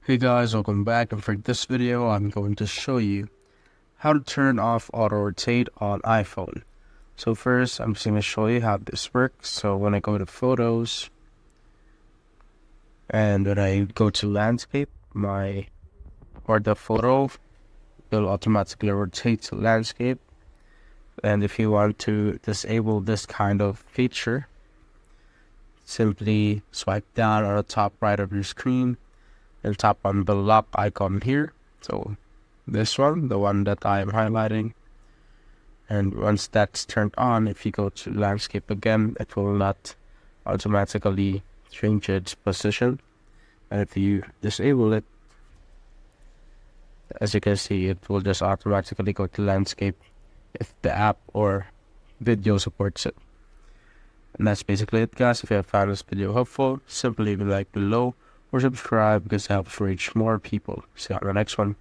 Hey guys, welcome back, and for this video I'm going to show you how to turn off auto rotate on iPhone. So first I'm just going to show you how this works. So when I go to photos and when I go to landscape, the photo will automatically rotate to landscape. And if you want to disable this kind of feature, simply swipe down on the top right of your screen and tap on the lock icon here. So this one, the one that I am highlighting. And once that's turned on, if you go to landscape again, it will not automatically change its position. And if you disable it, as you can see, it will just automatically go to landscape if the app or video supports it. And that's basically it, guys. If you have found this video helpful, simply leave a like below or subscribe because it helps reach more people. See you on the next one.